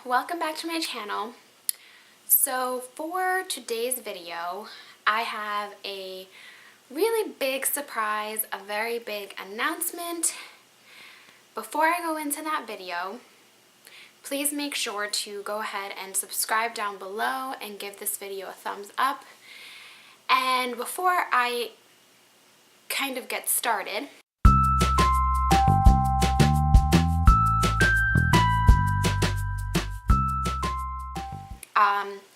welcome back to my channel. So for today's video, I have a really big surprise, a very big announcement. Before I go into that video, please make sure to go ahead and subscribe down below and give this video a thumbs up. And before I kind of get started,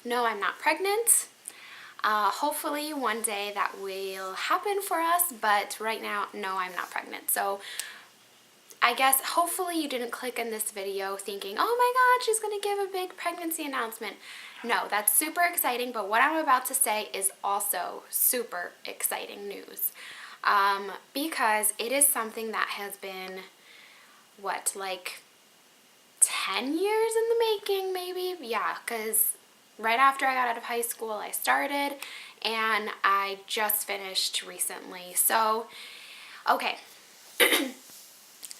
no, I'm not pregnant. Hopefully one day that will happen for us, but right now, no, I'm not pregnant. So I guess hopefully you didn't click in this video thinking, oh my god, she's gonna give a big pregnancy announcement. No, that's super exciting, but what I'm about to say is also super exciting news. Because it is something that has been, what, like 10 years in the making maybe? Yeah, because right after I got out of high school I started, and I just finished recently. So, okay.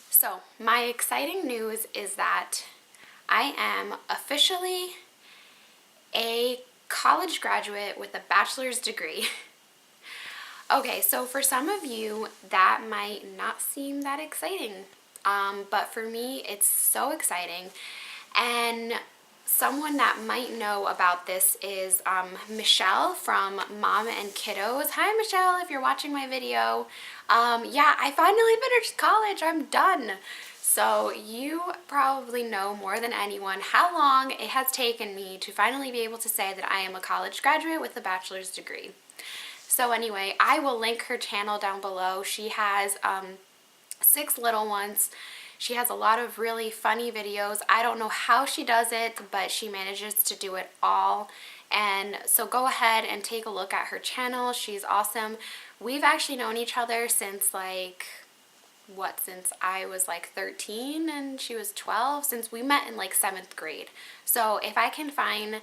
So, my exciting news is that I am officially a college graduate with a bachelor's degree. Okay, so for some of you, that might not seem that exciting, but for me, it's so exciting. And someone that might know about this is Michelle from Mom and Kiddos. Hi, Michelle, if you're watching my video. Yeah, I finally finished college. I'm done. So you probably know more than anyone how long it has taken me to finally be able to say that I am a college graduate with a bachelor's degree. So anyway, I will link her channel down below. She has 6 little ones. She has a lot of really funny videos. I don't know how she does it, but she manages to do it all. And so go ahead and take a look at her channel. She's awesome. We've actually known each other since since I was like 13 and she was 12, since we met in like 7th grade. So if I can find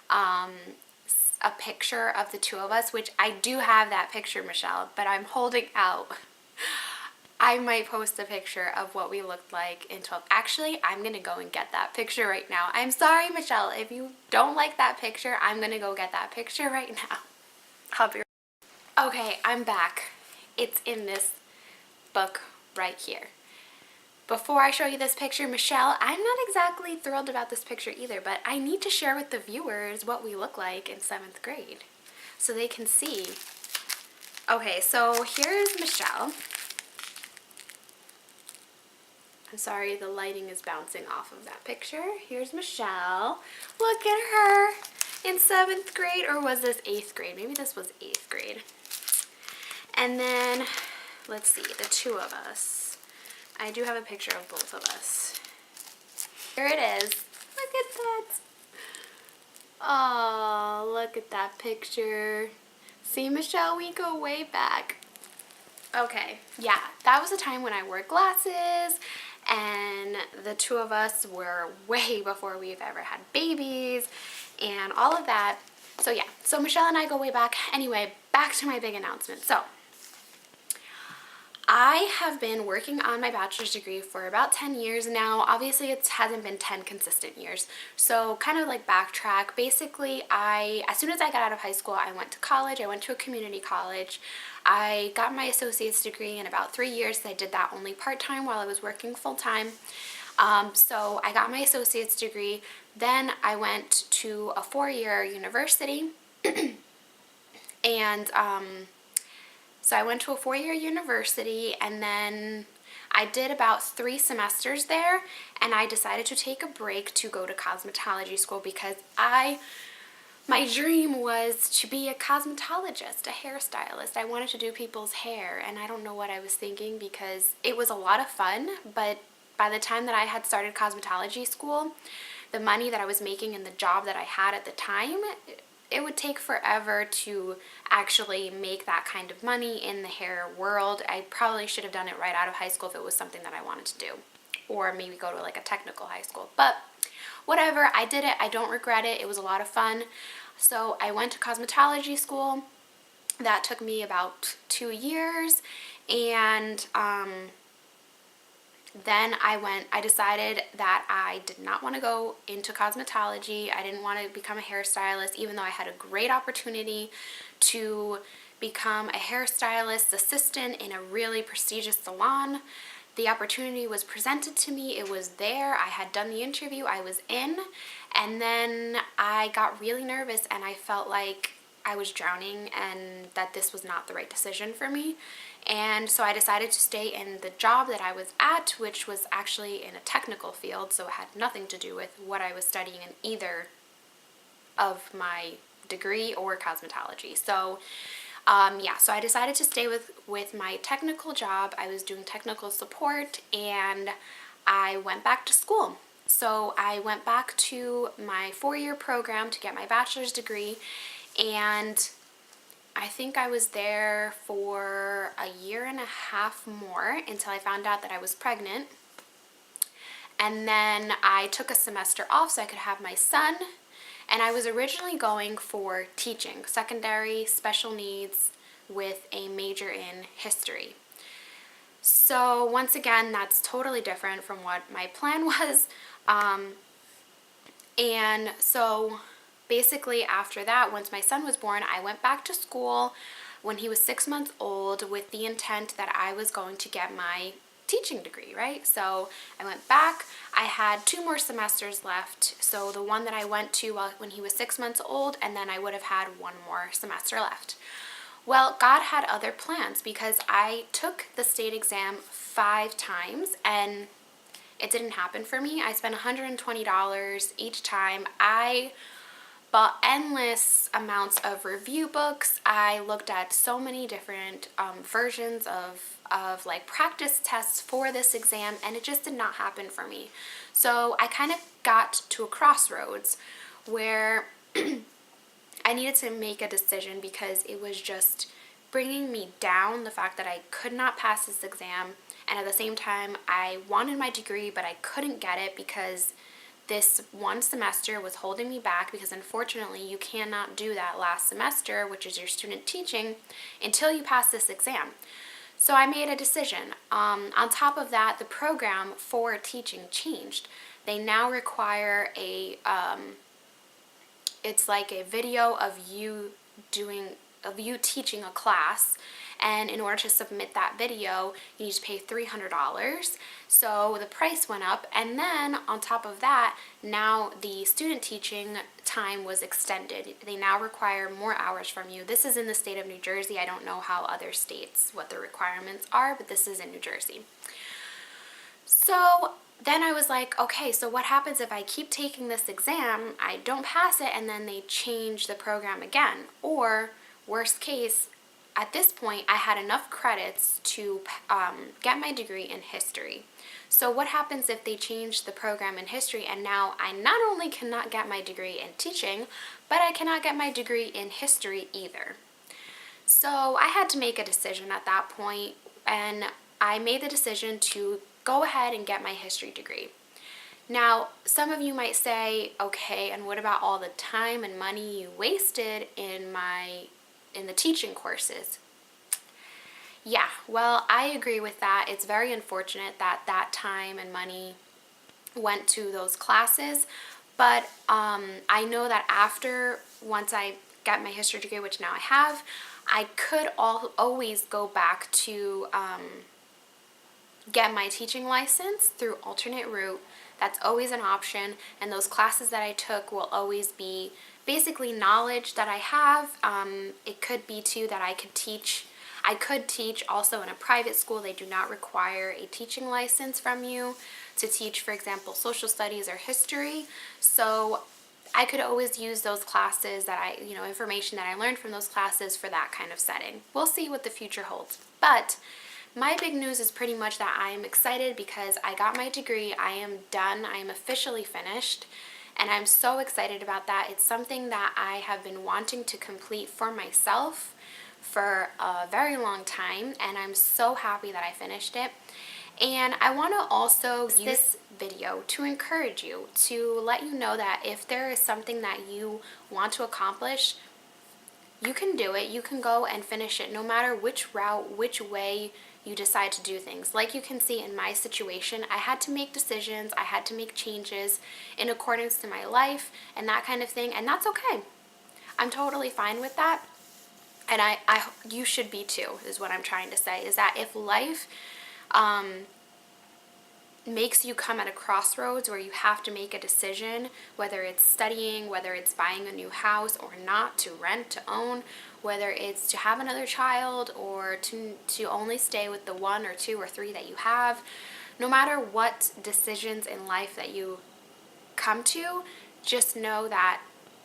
a picture of the two of us, which I do have that picture, Michelle, but I'm holding out. I might post a picture of what we looked like in 12th. Actually, I'm gonna go and get that picture right now. I'm sorry, Michelle, if you don't like that picture, I'm gonna go get that picture right now. I'll be right. Okay, I'm back. It's in this book right here. Before I show you this picture, Michelle, I'm not exactly thrilled about this picture either, but I need to share with the viewers what we look like in 7th grade so they can see. Okay, so here's Michelle. I'm sorry, the lighting is bouncing off of that picture. Here's Michelle. Look at her in 7th grade, or was this 8th grade? Maybe this was 8th grade. And then, let's see, the two of us. I do have a picture of both of us. Here it is. Look at that. Oh, look at that picture. See, Michelle, we go way back. Okay, yeah, that was a time when I wore glasses, and the two of us were way before we've ever had babies and all of that. So yeah, so Michelle and I go way back. Anyway, back to my big announcement. So I have been working on my bachelor's degree for about 10 years now. Obviously, it hasn't been 10 consistent years. So kind of like backtrack. Basically, as soon as I got out of high school, I went to college. I went to a community college. I got my associate's degree in about 3 years. I did that only part-time while I was working full-time. So I got my associate's degree. Then I went to a 4-year university. And so I went to a 4-year university, and then I did about 3 semesters there, and I decided to take a break to go to cosmetology school because my dream was to be a cosmetologist, a hairstylist. I wanted to do people's hair, and I don't know what I was thinking because it was a lot of fun, but by the time that I had started cosmetology school, the money that I was making in the job that I had at the time, it would take forever to actually make that kind of money in the hair world. I probably should have done it right out of high school if it was something that I wanted to do, or maybe go to like a technical high school. But whatever, I did it. I don't regret it. It was a lot of fun. So I went to cosmetology school. That took me about 2 years, and then I decided that I did not want to go into cosmetology. I didn't want to become a hairstylist, even though I had a great opportunity to become a hairstylist assistant in a really prestigious salon. The opportunity was presented to me, it was there, I had done the interview, I was in, and then I got really nervous and I felt like I was drowning and that this was not the right decision for me. And so I decided to stay in the job that I was at, which was actually in a technical field, so it had nothing to do with what I was studying in either of my degree or cosmetology. So so I decided to stay with my technical job. I was doing technical support and I went back to school. So I went back to my 4-year program to get my bachelor's degree, and I think I was there for a year and a half more until I found out that I was pregnant. And then I took a semester off so I could have my son. And I was originally going for teaching, secondary special needs with a major in history. So once again, that's totally different from what my plan was. And so basically after that, once my son was born, I went back to school when he was 6 months old with the intent that I was going to get my teaching degree, right? So I went back. I had 2 more semesters left. So the one that I went to when he was 6 months old, and then I would have had 1 more semester left. Well, God had other plans because I took the state exam 5 times and it didn't happen for me. I spent $120 each time. I bought endless amounts of review books. I looked at so many different versions of like practice tests for this exam, and it just did not happen for me. So I kind of got to a crossroads where I needed to make a decision because it was just bringing me down, the fact that I could not pass this exam, and at the same time I wanted my degree but I couldn't get it because this 1 semester was holding me back, because unfortunately you cannot do that last semester, which is your student teaching, until you pass this exam. So I made a decision. On top of that, the program for teaching changed. They now require it's like a video of you teaching a class, and in order to submit that video, you need to pay $300. So the price went up, and then on top of that, now the student teaching time was extended. They now require more hours from you. This is in the state of New Jersey. I don't know how other states, what the requirements are, but this is in New Jersey. So then I was like, okay, so what happens if I keep taking this exam, I don't pass it, and then they change the program again? Or worst case, at this point, I had enough credits to get my degree in history. So what happens if they change the program in history, and now I not only cannot get my degree in teaching, but I cannot get my degree in history either? So I had to make a decision at that point, and I made the decision to go ahead and get my history degree. Now, some of you might say, okay, and what about all the time and money you wasted in the teaching courses? Yeah, well, I agree with that. It's very unfortunate that that time and money went to those classes, but I know that once I got my history degree, which now I have, I could always go back to get my teaching license through alternate route. That's always an option, and those classes that I took will always be basically knowledge that I have. It could be too that I could teach also in a private school. They do not require a teaching license from you to teach, for example, social studies or history. So I could always use those classes that information that I learned from those classes for that kind of setting. We'll see what the future holds. But my big news is pretty much that I am excited because I got my degree. I am done. I am officially finished. And I'm so excited about that. It's something that I have been wanting to complete for myself for a very long time, and I'm so happy that I finished it. And I want to also use this video to encourage you, to let you know that if there is something that you want to accomplish, you can do it. You can go and finish it no matter which route, which way you decide to do things. Like you can see in my situation, I had to make decisions, I had to make changes in accordance to my life and that kind of thing, and that's okay. I'm totally fine with that. And you should be too, is what I'm trying to say, is that if life makes you come at a crossroads where you have to make a decision, whether it's studying, whether it's buying a new house or not, to rent, to own, whether it's to have another child or to only stay with the 1 or 2 or 3 that you have, no matter what decisions in life that you come to, just know that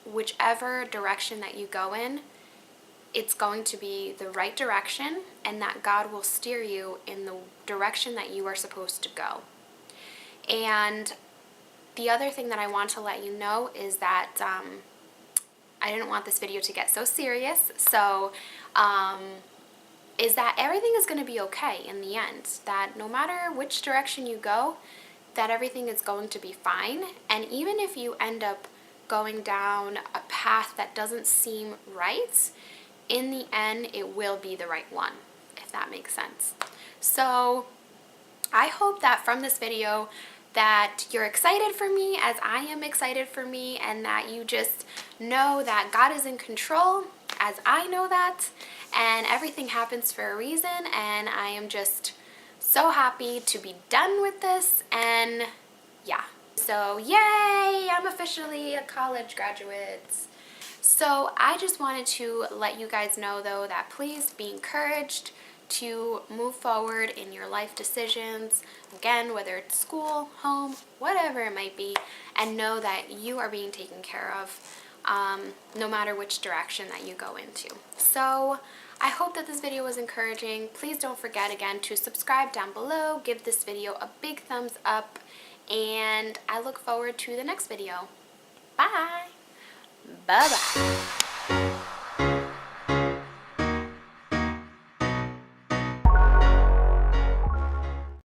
whichever direction that you go in, it's going to be the right direction, and that God will steer you in the direction that you are supposed to go. And the other thing that I want to let you know is that I didn't want this video to get so serious, so is that everything is going to be okay in the end, that no matter which direction you go, that everything is going to be fine. And even if you end up going down a path that doesn't seem right, in the end it will be the right one, if that makes sense. So I hope that from this video that you're excited for me as I am excited for me, and that you just know that God is in control as I know that, and everything happens for a reason, and I am just so happy to be done with this. And yeah, so yay, I'm officially a college graduate. So I just wanted to let you guys know though that please be encouraged to move forward in your life decisions, again, whether it's school, home, whatever it might be, and know that you are being taken care of no matter which direction that you go into. So I hope that this video was encouraging. Please don't forget again to subscribe down below, give this video a big thumbs up, and I look forward to the next video. Bye! Bye-bye!